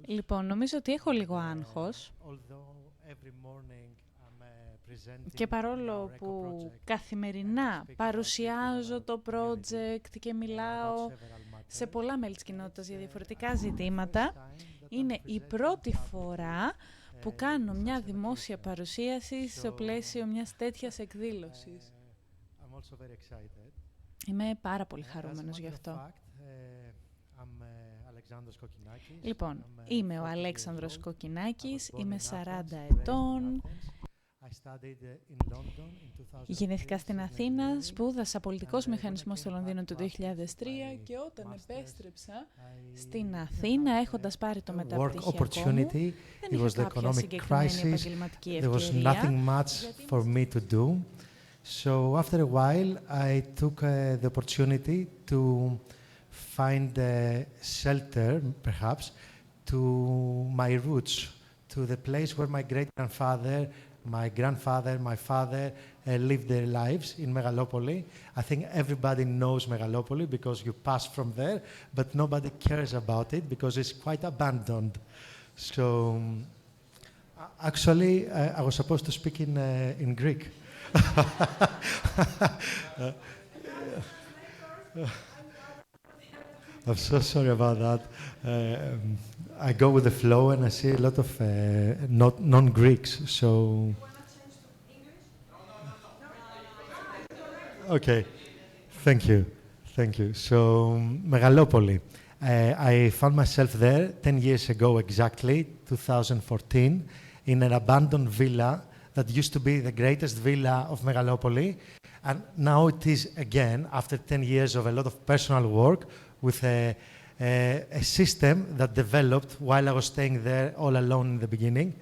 Λοιπόν, νομίζω ότι έχω λίγο άγχος και παρόλο που καθημερινά παρουσιάζω το project και μιλάω σε πολλά μέλη της κοινότητας για διαφορετικά ζητήματα, είναι η πρώτη φορά που κάνω μια δημόσια παρουσίαση στο πλαίσιο μιας τέτοιας εκδήλωσης. Είμαι πάρα πολύ χαρούμενος γι' αυτό. Λοιπόν, είμαι ο Αλέξανδρος Κοκκινάκης, είμαι 40 ετών. Γεννήθηκα στην Αθήνα, σπούδασα πολιτικός μηχανισμός στο Λονδίνο το 2003 και όταν επέστρεψα στην Αθήνα έχοντας πάρει το μεταπτυχιακό μου, δεν είχα κάποια συγκεκριμένη επαγγελματική ευκαιρία. So after a while, I took the opportunity to find shelter, perhaps, to my roots, to the place where my great-grandfather, my grandfather, my father lived their lives in Megalopoli. I think everybody knows Megalopoli because you pass from there, but nobody cares about it because it's quite abandoned. So actually, I was supposed to speak in Greek. I'm so sorry about that. I go with the flow and I see a lot of non-Greeks, so... Okay, thank you. So, Megalopoli. I found myself there 10 years ago exactly, 2014, in an abandoned villa that used to be the greatest villa of Megalopoli. And now it is again, after 10 years of a lot of personal work, with a system that developed while I was staying there all alone in the beginning.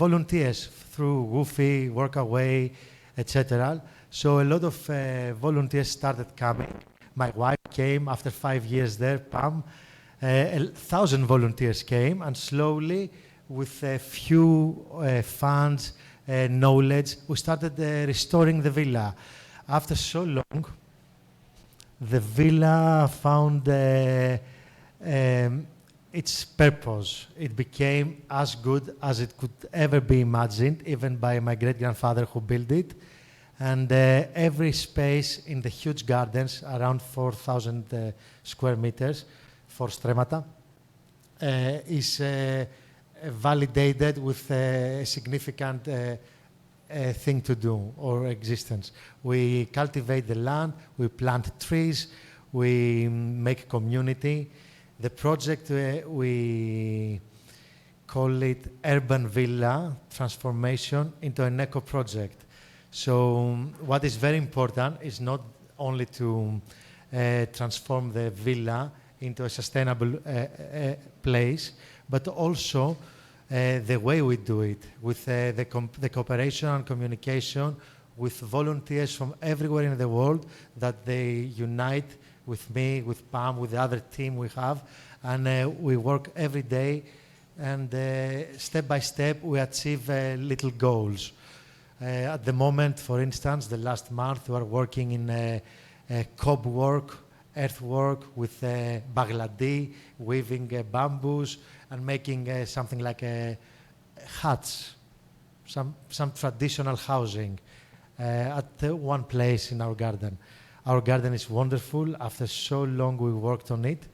Volunteers through Woofy, Workaway, etc. So a lot of volunteers started coming. My wife came after 5 years there, Pam. 1,000 volunteers came, and slowly, with a few funds, knowledge, we started restoring the villa. After so long, the villa found its purpose. It became as good as it could ever be imagined, even by my great-grandfather who built it. And every space in the huge gardens, around 4,000 square meters, 4 stremata, is validated with a significant thing to do, or existence. We cultivate the land, we plant trees, we make community. The project, we call it Urban Villa Transformation into an eco project. So what is very important is not only to transform the villa into a sustainable place, but also the way we do it, with the cooperation and communication with volunteers from everywhere in the world, that they unite with me, with Pam, with the other team we have, and we work every day, and step by step we achieve little goals. At the moment, for instance, the last month we are working in cob work, earthwork with bagladi, weaving bamboos, and making something like huts, some traditional housing at one place in our garden. Our garden is wonderful. After so long we worked on it.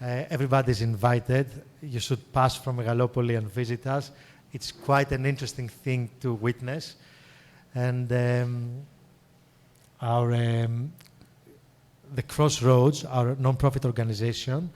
Everybody is invited. You should pass from Megalopoli and visit us. It's quite an interesting thing to witness. And the Crossroads, our non-profit organization,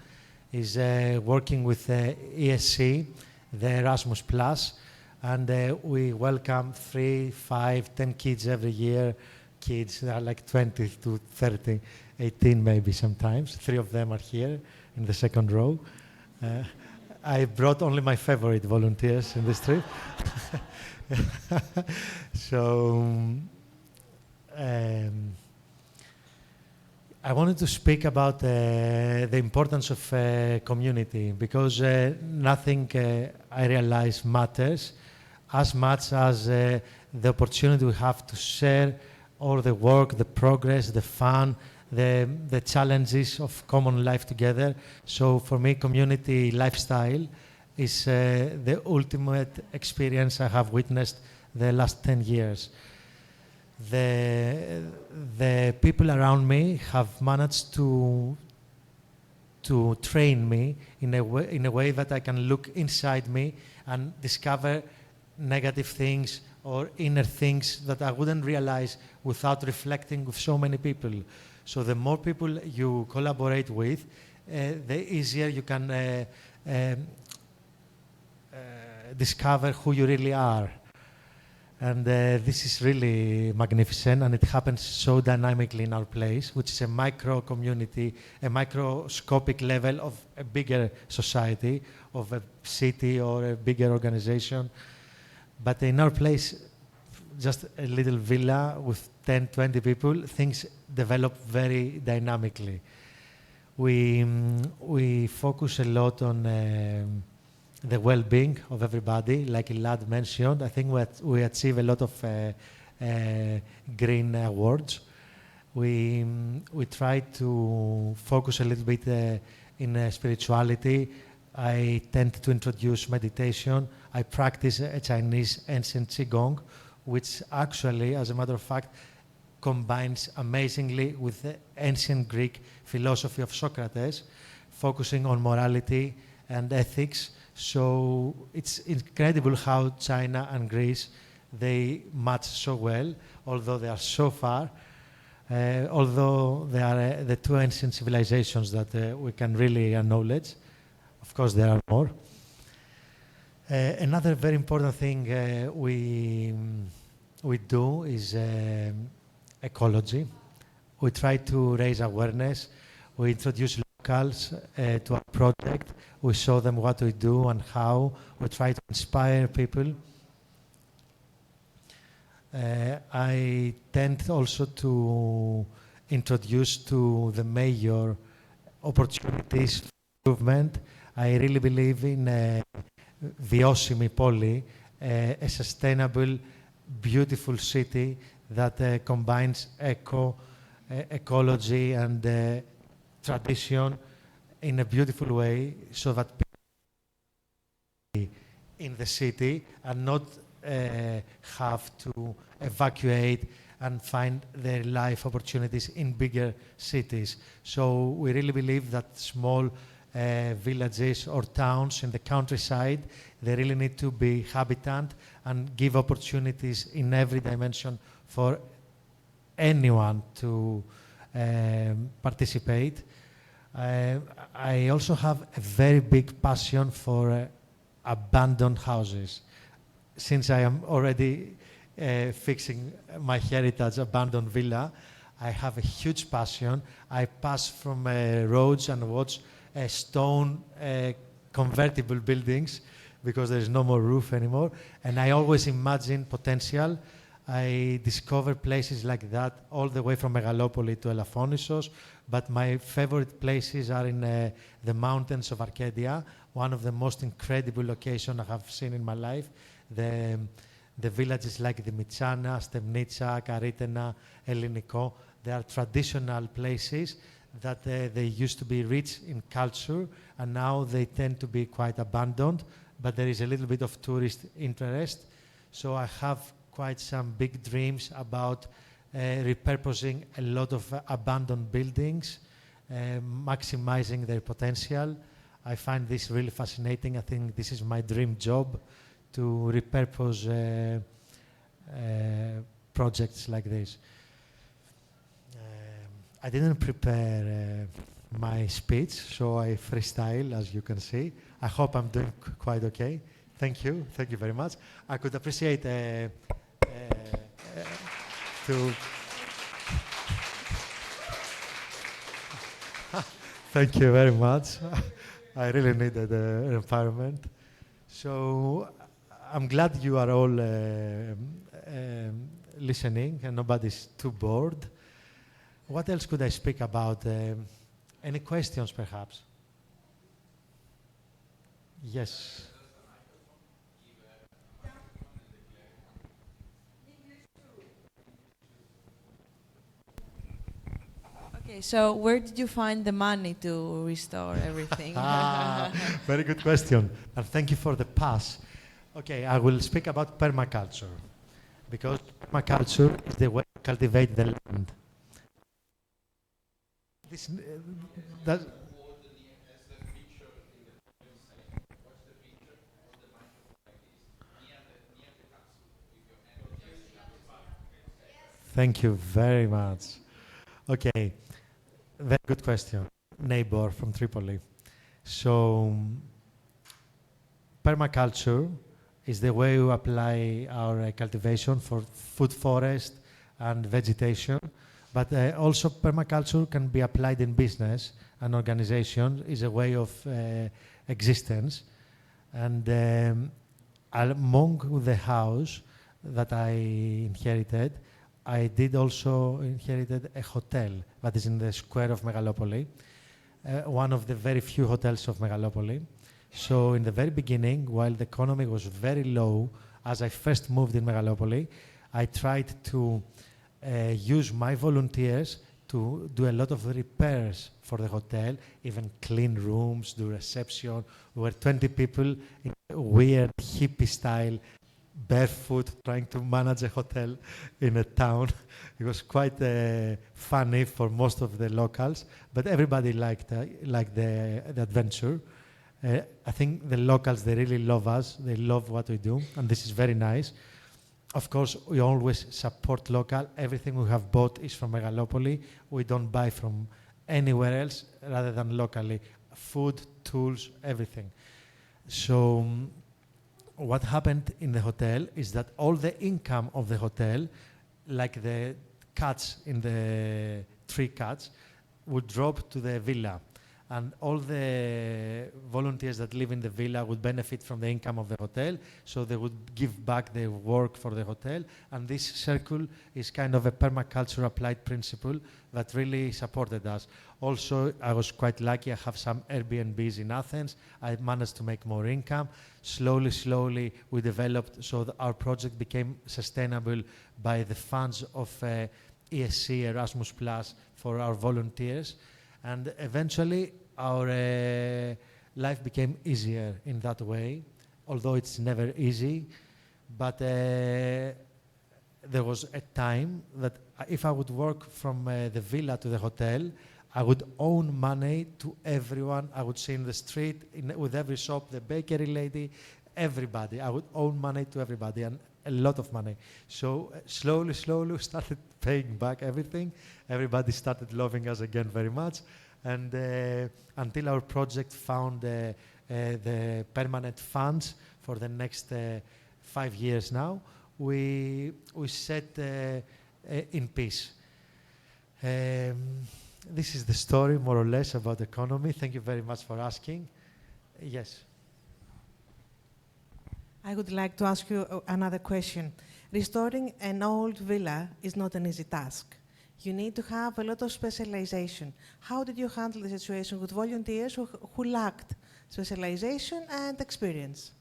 is working with ESC, the Erasmus Plus, and we welcome 3, 5, 10 kids every year. Kids, they are like 20 to 30, 18 maybe sometimes. 3 of them are here in the second row. I brought only my favorite volunteers in this trip. So, I wanted to speak about the importance of community, because nothing I realize matters as much as the opportunity we have to share all the work, the progress, the fun, the challenges of common life together. So for me, community lifestyle is the ultimate experience I have witnessed the last 10 years. The people around me have managed to train me in a way that I can look inside me and discover negative things or inner things that I wouldn't realize without reflecting with so many people. So the more people you collaborate with, the easier you can discover who you really are. And this is really magnificent, and it happens so dynamically in our place, which is a micro community, a microscopic level of a bigger society, of a city or a bigger organization. But in our place, just a little villa with 10, 20 people, things develop very dynamically. We focus a lot on the well-being of everybody, like Elad mentioned. I think we achieve a lot of green awards. We try to focus a little bit in spirituality. I tend to introduce meditation. I practice a Chinese ancient Qigong, which actually, as a matter of fact, combines amazingly with the ancient Greek philosophy of Socrates, focusing on morality and ethics. So it's incredible how China and Greece, they match so well, although they are so far, although they are the two ancient civilizations that we can really acknowledge. Of course, there are more. Another very important thing we do is ecology. We try to raise awareness. We introduce locals to our project. We show them what we do and how. We try to inspire people. I tend also to introduce to the mayor opportunities for improvement. I really believe in βιώσιμη πόλη, a sustainable, beautiful city that combines ecology and tradition in a beautiful way, so that people in the city and not have to evacuate and find their life opportunities in bigger cities. So we really believe that small villages or towns in the countryside, they really need to be habitant and give opportunities in every dimension for anyone to participate. I also have a very big passion for abandoned houses. Since I am already fixing my heritage abandoned villa, I have a huge passion. I pass from roads and watch stone convertible buildings because there is no more roof anymore. And I always imagine potential. I discover places like that all the way from Megalopoli to Elafonisos. But my favorite places are in the mountains of Arcadia, one of the most incredible locations I have seen in my life. The villages like Dimichana, Stemnitsa, Karitena, Elliniko, they are traditional places that they used to be rich in culture, and now they tend to be quite abandoned, but there is a little bit of tourist interest. So I have quite some big dreams about repurposing a lot of abandoned buildings, maximizing their potential. I find this really fascinating. I think this is my dream job, to repurpose projects like this. I didn't prepare my speech, so I freestyle, as you can see. I hope I'm doing quite okay. Thank you very much. I could appreciate to thank you very much. I really needed an environment. So I'm glad you are all listening and nobody's too bored. What else could I speak about? Any questions, perhaps? Yes. Okay, so where did you find the money to restore everything? Very good question. And thank you for the pass. Okay, I will speak about permaculture, because permaculture is the way to cultivate the land. This, that, Thank you very much. Okay, very good question. Neighbor from Tripoli. So, permaculture is the way we apply our cultivation for food forest and vegetation, but also permaculture can be applied in business and organization, is a way of existence. And among the house that I inherited, I did also inherited a hotel that is in the square of Megalopoli, one of the very few hotels of Megalopoli. So in the very beginning, while the economy was very low, as I first moved in Megalopoli, I tried to use my volunteers to do a lot of repairs for the hotel, even clean rooms, do reception. We were 20 people in a weird hippie style, barefoot, trying to manage a hotel in a town. It was quite funny for most of the locals, but everybody liked the adventure. I think the locals, they really love us. They love what we do, and this is very nice. Of course, we always support local. Everything we have bought is from Megalopoli. We don't buy from anywhere else rather than locally. Food, tools, everything. So what happened in the hotel is that all the income of the hotel, like the cats in the tree cats, would drop to the villa. And all the volunteers that live in the villa would benefit from the income of the hotel, so they would give back their work for the hotel. And this circle is kind of a permaculture applied principle that really supported us. Also, I was quite lucky. I have some Airbnbs in Athens. I managed to make more income. Slowly, we developed so that our project became sustainable by the funds of ESC, Erasmus Plus, for our volunteers. And eventually, our life became easier in that way, although it's never easy. But there was a time that if I would work from the villa to the hotel, I would own money to everyone. I would see in the street, with every shop, the bakery lady, everybody. I would own money to everybody, and a lot of money. So slowly, we started paying back everything. Everybody started loving us again very much. And until our project found the permanent funds for the next 5 years now, we set in peace. This is the story, more or less, about the economy. Thank you very much for asking. Yes. I would like to ask you another question. Restoring an old villa is not an easy task. You need to have a lot of specialization. How did you handle the situation with volunteers who lacked specialization and experience?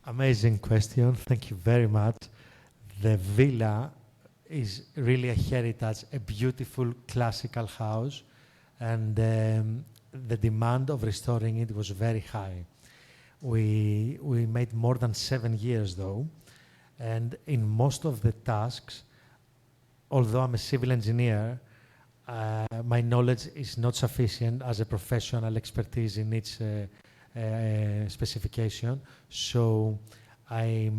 Amazing question. Thank you very much. The villa is really a heritage, a beautiful classical house, and the demand of restoring it was very high. We made more than 7 years, though, and in most of the tasks, although I'm a civil engineer, my knowledge is not sufficient as a professional expertise in each specification, so I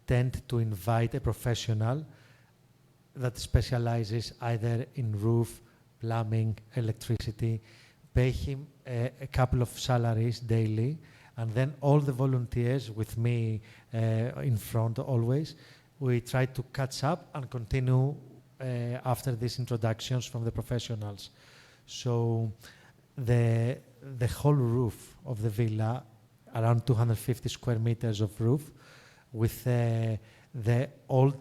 tend to invite a professional that specializes either in roof, plumbing, electricity, pay him a couple of salaries daily, and then all the volunteers with me in front always, we try to catch up and continue after these introductions from the professionals. So the whole roof of the villa, around 250 square meters of roof, with the old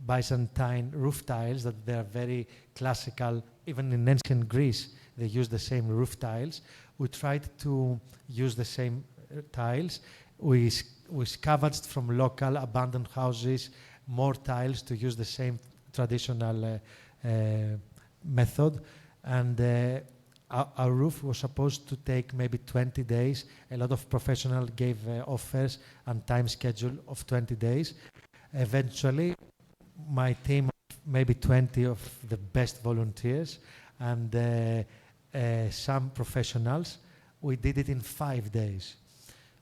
Byzantine roof tiles that they are very classical. Even in ancient Greece, they used the same roof tiles. We tried to use the same tiles. We scavenged from local abandoned houses more tiles to use the same traditional method. And our roof was supposed to take maybe 20 days. A lot of professionals gave offers and time schedule of 20 days. Eventually, my team, maybe 20 of the best volunteers and some professionals, we did it in 5 days.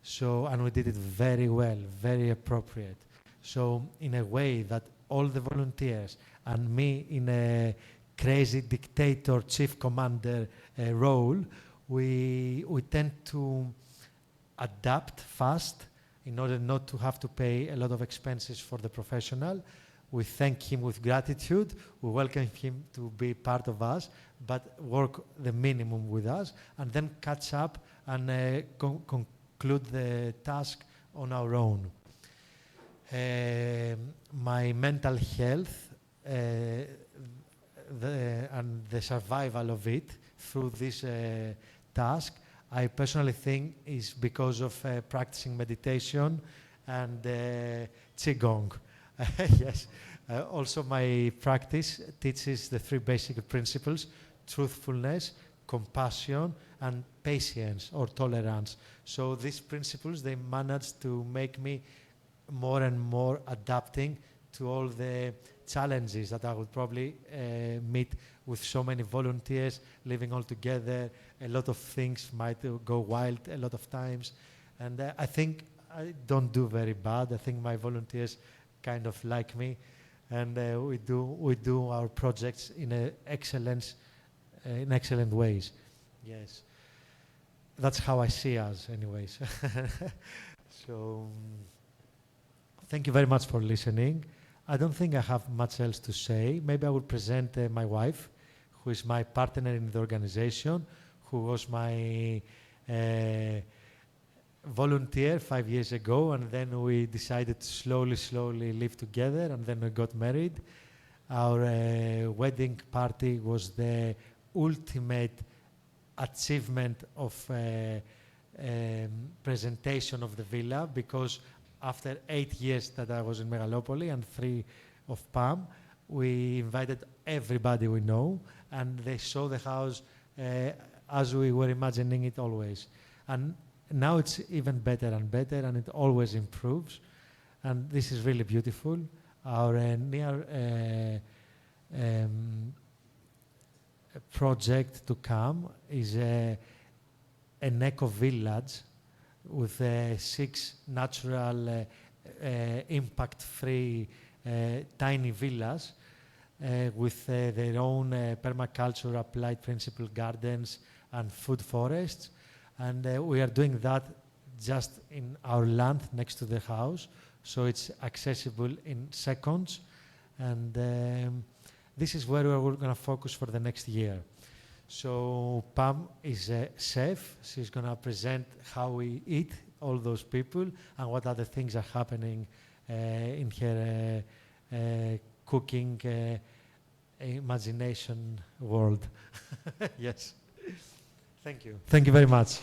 So, and we did it very well, very appropriate. So in a way that all the volunteers and me in a crazy dictator chief commander role, we tend to adapt fast in order not to have to pay a lot of expenses for the professional. We thank him with gratitude. We welcome him to be part of us, but work the minimum with us, and then catch up and conclude the task on our own. My mental health and the survival of it through this task, I personally think is because of practicing meditation and Qigong. Yes. Also, my practice teaches the 3 basic principles: truthfulness, compassion, and patience or tolerance. So these principles, they manage to make me more and more adapting to all the challenges that I would probably meet with so many volunteers living all together. A lot of things might go wild a lot of times. And I think I don't do very bad. I think my volunteers kind of like me. And we do our projects in excellent ways. Yes. That's how I see us anyways. So thank you very much for listening. I don't think I have much else to say. Maybe I will present my wife, who is my partner in the organization, who was my volunteer 5 years ago, and then we decided to slowly live together, and then we got married. Our wedding party was the ultimate achievement of presentation of the villa, because after 8 years that I was in Megalopoli and 3 of PAM, we invited everybody we know, and they saw the house as we were imagining it always. And now it's even better and better, and it always improves. And this is really beautiful. Our near project to come is an eco-village with 6 natural, impact-free tiny villas with their own permaculture applied principle gardens and food forests. And we are doing that just in our land next to the house, so it's accessible in seconds. And this is where we're going to focus for the next year. So Pam is a chef. She's going to present how we eat, all those people, and what other things are happening in her cooking imagination world. Yes. Thank you. Thank you very much.